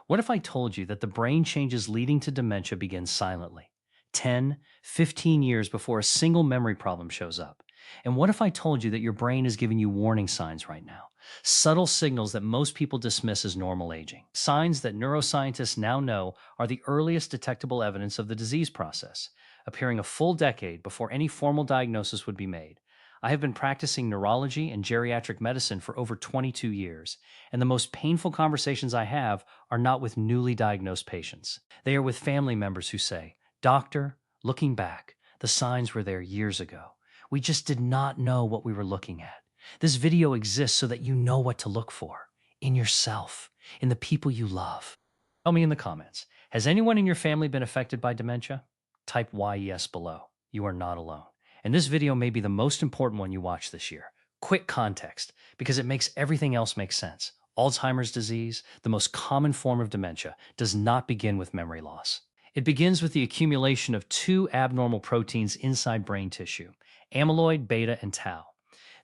What if I told you that the brain changes leading to dementia begin silently? 10, 15 years before a single memory problem shows up. And what if I told you that your brain is giving you warning signs right now? Subtle signals that most people dismiss as normal aging. Signs that neuroscientists now know are the earliest detectable evidence of the disease process, appearing a full decade before any formal diagnosis would be made. I have been practicing neurology and geriatric medicine for over 22 years, and the most painful conversations I have are not with newly diagnosed patients. They are with family members who say, "Doctor, looking back, the signs were there years ago. We just did not know what we were looking at." This video exists so that you know what to look for in yourself, in the people you love. Tell me in the comments, has anyone in your family been affected by dementia? Type yes below. You are not alone. And this video may be the most important one you watch this year. Quick context, because it makes everything else make sense. Alzheimer's disease, the most common form of dementia, does not begin with memory loss. It begins with the accumulation of two abnormal proteins inside brain tissue, amyloid beta and tau.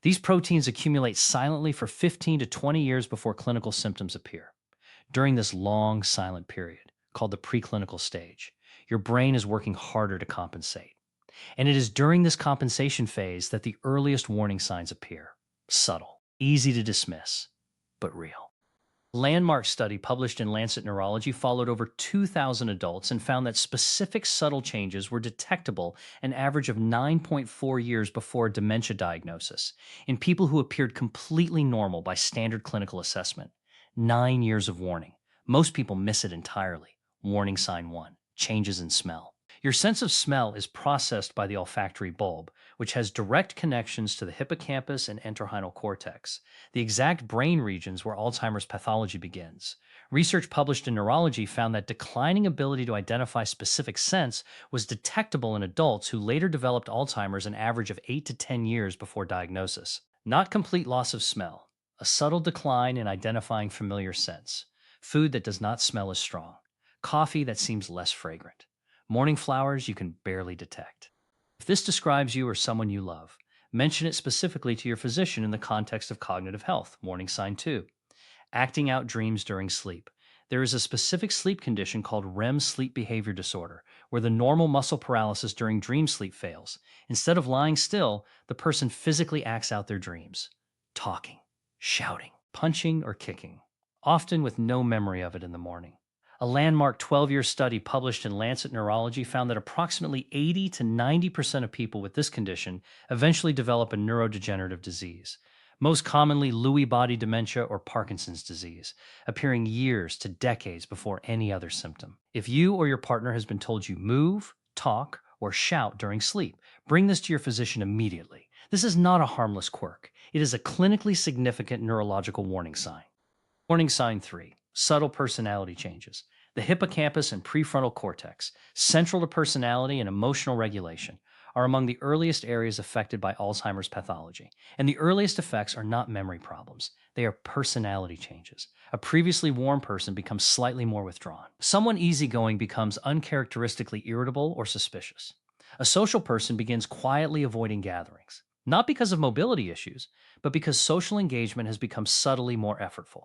These proteins accumulate silently for 15 to 20 years before clinical symptoms appear. During this long, silent period, called the preclinical stage, your brain is working harder to compensate. And it is during this compensation phase that the earliest warning signs appear. Subtle, easy to dismiss, but real. A landmark study published in Lancet Neurology followed over 2,000 adults and found that specific subtle changes were detectable an average of 9.4 years before a dementia diagnosis in people who appeared completely normal by standard clinical assessment. 9 years of warning. Most people miss it entirely. Warning sign 1, changes in smell. Your sense of smell is processed by the olfactory bulb, which has direct connections to the hippocampus and entorhinal cortex, the exact brain regions where Alzheimer's pathology begins. Research published in Neurology found that declining ability to identify specific scents was detectable in adults who later developed Alzheimer's an average of 8 to 10 years before diagnosis. Not complete loss of smell, a subtle decline in identifying familiar scents, food that does not smell as strong, coffee that seems less fragrant. Morning flowers you can barely detect. If this describes you or someone you love, mention it specifically to your physician in the context of cognitive health. Warning sign 2. Acting out dreams during sleep. There is a specific sleep condition called REM sleep behavior disorder, where the normal muscle paralysis during dream sleep fails. Instead of lying still, the person physically acts out their dreams. Talking, shouting, punching, or kicking, often with no memory of it in the morning. A landmark 12-year study published in Lancet Neurology found that approximately 80 to 90% of people with this condition eventually develop a neurodegenerative disease, most commonly Lewy body dementia or Parkinson's disease, appearing years to decades before any other symptom. If you or your partner has been told you move, talk, or shout during sleep, bring this to your physician immediately. This is not a harmless quirk. It is a clinically significant neurological warning sign. Warning sign 3. Subtle personality changes. The hippocampus and prefrontal cortex, central to personality and emotional regulation, are among the earliest areas affected by Alzheimer's pathology. And the earliest effects are not memory problems. They are personality changes. A previously warm person becomes slightly more withdrawn. Someone easygoing becomes uncharacteristically irritable or suspicious. A social person begins quietly avoiding gatherings, not because of mobility issues, but because social engagement has become subtly more effortful.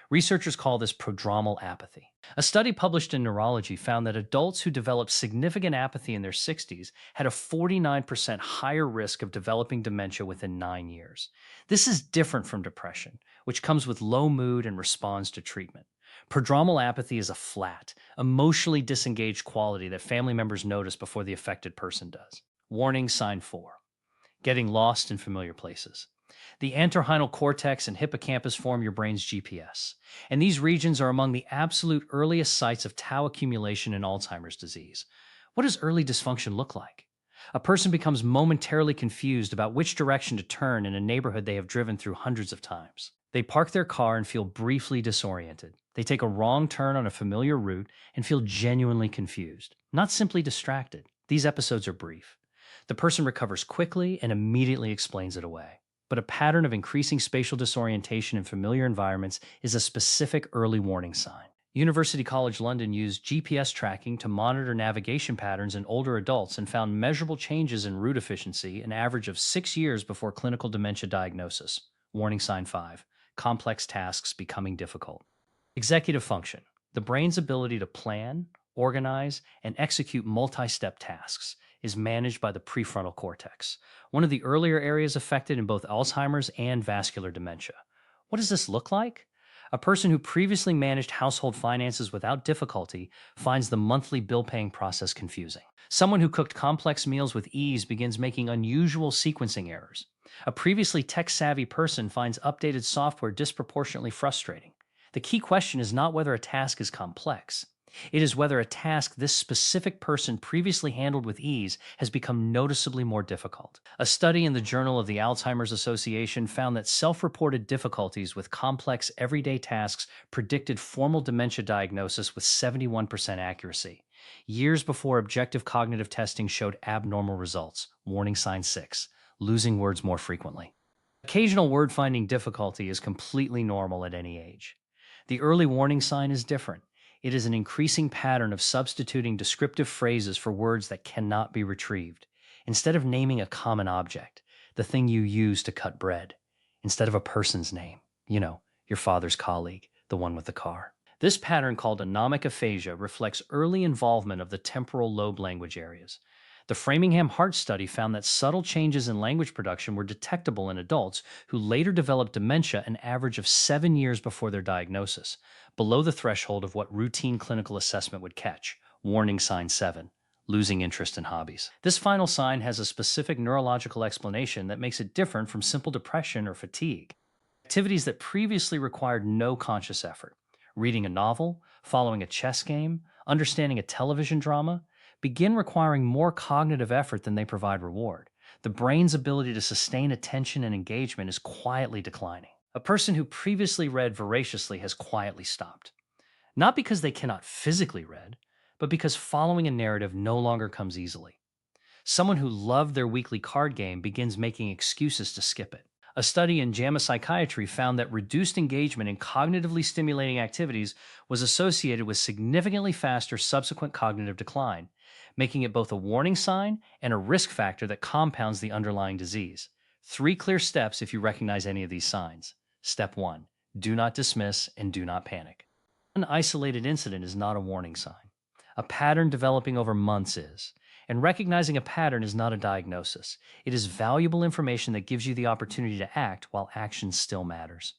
Researchers call this prodromal apathy. A study published in Neurology found that adults who developed significant apathy in their 60s had a 49% higher risk of developing dementia within 9 years. This is different from depression, which comes with low mood and responds to treatment. Prodromal apathy is a flat, emotionally disengaged quality that family members notice before the affected person does. Warning sign 4. Getting lost in familiar places. The entorhinal cortex and hippocampus form your brain's GPS, and these regions are among the absolute earliest sites of tau accumulation in Alzheimer's disease. What does early dysfunction look like? A person becomes momentarily confused about which direction to turn in a neighborhood they have driven through hundreds of times. They park their car and feel briefly disoriented. They take a wrong turn on a familiar route and feel genuinely confused, not simply distracted. These episodes are brief. The person recovers quickly and immediately explains it away. But a pattern of increasing spatial disorientation in familiar environments is a specific early warning sign. University College London used GPS tracking to monitor navigation patterns in older adults and found measurable changes in route efficiency an average of 6 years before clinical dementia diagnosis. Warning sign 5. Complex tasks becoming difficult. Executive function. The brain's ability to plan, organize, and execute multi-step tasks is managed by the prefrontal cortex, one of the earlier areas affected in both Alzheimer's and vascular dementia. What does this look like? A person who previously managed household finances without difficulty finds the monthly bill paying process confusing. Someone who cooked complex meals with ease begins making unusual sequencing errors. A previously tech savvy person finds updated software disproportionately frustrating. The key question is not whether a task is complex. It is whether a task this specific person previously handled with ease has become noticeably more difficult. A study in the Journal of the Alzheimer's Association found that self-reported difficulties with complex everyday tasks predicted formal dementia diagnosis with 71% accuracy, years before objective cognitive testing showed abnormal results. Warning sign 6, losing words more frequently. Occasional word-finding difficulty is completely normal at any age. The early warning sign is different. It is an increasing pattern of substituting descriptive phrases for words that cannot be retrieved. Instead of naming a common object, the thing you use to cut bread, instead of a person's name, your father's colleague, the one with the car. This pattern, called anomic aphasia, reflects early involvement of the temporal lobe language areas. The Framingham Heart Study found that subtle changes in language production were detectable in adults who later developed dementia an average of 7 years before their diagnosis, below the threshold of what routine clinical assessment would catch. Warning sign 7, losing interest in hobbies. This final sign has a specific neurological explanation that makes it different from simple depression or fatigue. Activities that previously required no conscious effort, reading a novel, following a chess game, understanding a television drama, begin requiring more cognitive effort than they provide reward. The brain's ability to sustain attention and engagement is quietly declining. A person who previously read voraciously has quietly stopped. Not because they cannot physically read, but because following a narrative no longer comes easily. Someone who loved their weekly card game begins making excuses to skip it. A study in JAMA Psychiatry found that reduced engagement in cognitively stimulating activities was associated with significantly faster subsequent cognitive decline, making it both a warning sign and a risk factor that compounds the underlying disease. 3 clear steps if you recognize any of these signs. Step 1, do not dismiss and do not panic. One isolated incident is not a warning sign. A pattern developing over months is. And recognizing a pattern is not a diagnosis. It is valuable information that gives you the opportunity to act while action still matters.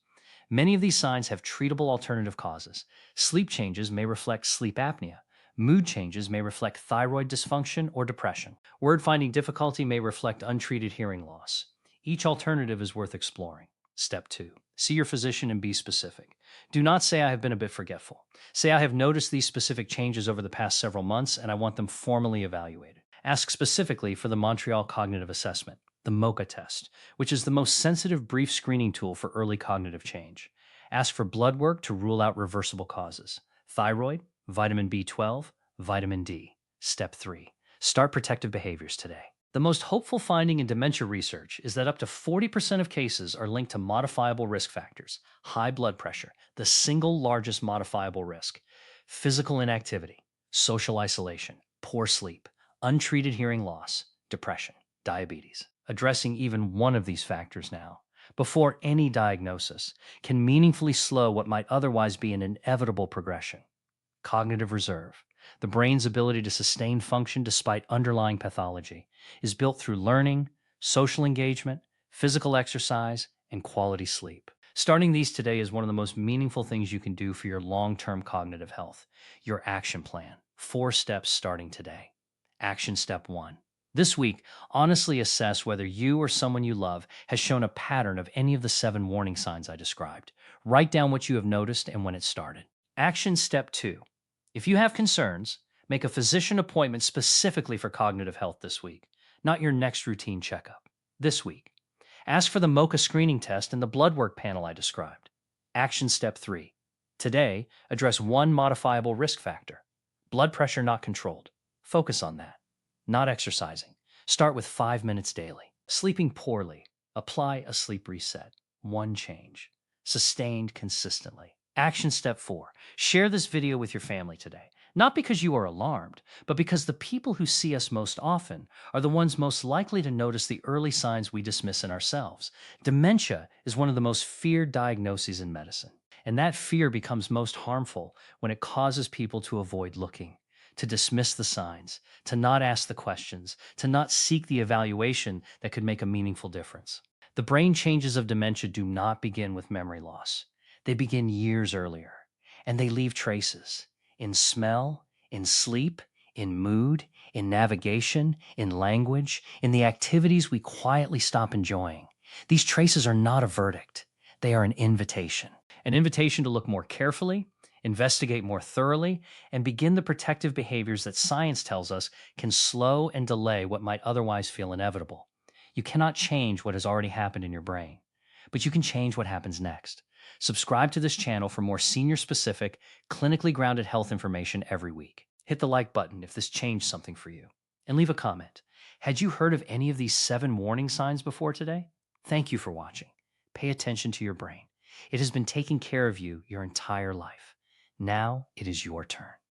Many of these signs have treatable alternative causes. Sleep changes may reflect sleep apnea. Mood changes may reflect thyroid dysfunction or depression. Word-finding difficulty may reflect untreated hearing loss. Each alternative is worth exploring. Step 2. See your physician and be specific. Do not say I have been a bit forgetful. Say I have noticed these specific changes over the past several months and I want them formally evaluated. Ask specifically for the Montreal Cognitive Assessment, the MoCA test, which is the most sensitive brief screening tool for early cognitive change. Ask for blood work to rule out reversible causes. Thyroid, vitamin B12, vitamin D. Step 3. Start protective behaviors today. The most hopeful finding in dementia research is that up to 40% of cases are linked to modifiable risk factors. High blood pressure, the single largest modifiable risk. Physical inactivity, social isolation, poor sleep, untreated hearing loss, depression, diabetes. Addressing even one of these factors now, before any diagnosis, can meaningfully slow what might otherwise be an inevitable progression. Cognitive reserve, the brain's ability to sustain function despite underlying pathology, is built through learning, social engagement, physical exercise, and quality sleep. Starting these today is one of the most meaningful things you can do for your long-term cognitive health. Your action plan. 4 steps starting today. Action step 1. This week, honestly assess whether you or someone you love has shown a pattern of any of the 7 warning signs I described. Write down what you have noticed and when it started. Action step 2. If you have concerns, make a physician appointment specifically for cognitive health this week, not your next routine checkup. This week, ask for the MoCA screening test and the blood work panel I described. Action step 3. Today, address one modifiable risk factor. Blood pressure not controlled. Focus on that. Not exercising. Start with 5 minutes daily. Sleeping poorly. Apply a sleep reset. One change. Sustained consistently. Action step 4. Share this video with your family today. Not because you are alarmed, but because the people who see us most often are the ones most likely to notice the early signs we dismiss in ourselves. Dementia is one of the most feared diagnoses in medicine. And that fear becomes most harmful when it causes people to avoid looking, to dismiss the signs, to not ask the questions, to not seek the evaluation that could make a meaningful difference. The brain changes of dementia do not begin with memory loss. They begin years earlier, and they leave traces in smell, in sleep, in mood, in navigation, in language, in the activities we quietly stop enjoying. These traces are not a verdict, they are an invitation to look more carefully, investigate more thoroughly, and begin the protective behaviors that science tells us can slow and delay what might otherwise feel inevitable. You cannot change what has already happened in your brain, but you can change what happens next. Subscribe to this channel for more senior specific, clinically grounded health information every week. Hit the like button if this changed something for you, and leave a comment. Had you heard of any of these 7 warning signs before today? Thank you for watching. Pay attention to your brain. It has been taking care of you your entire life. Now it is your turn.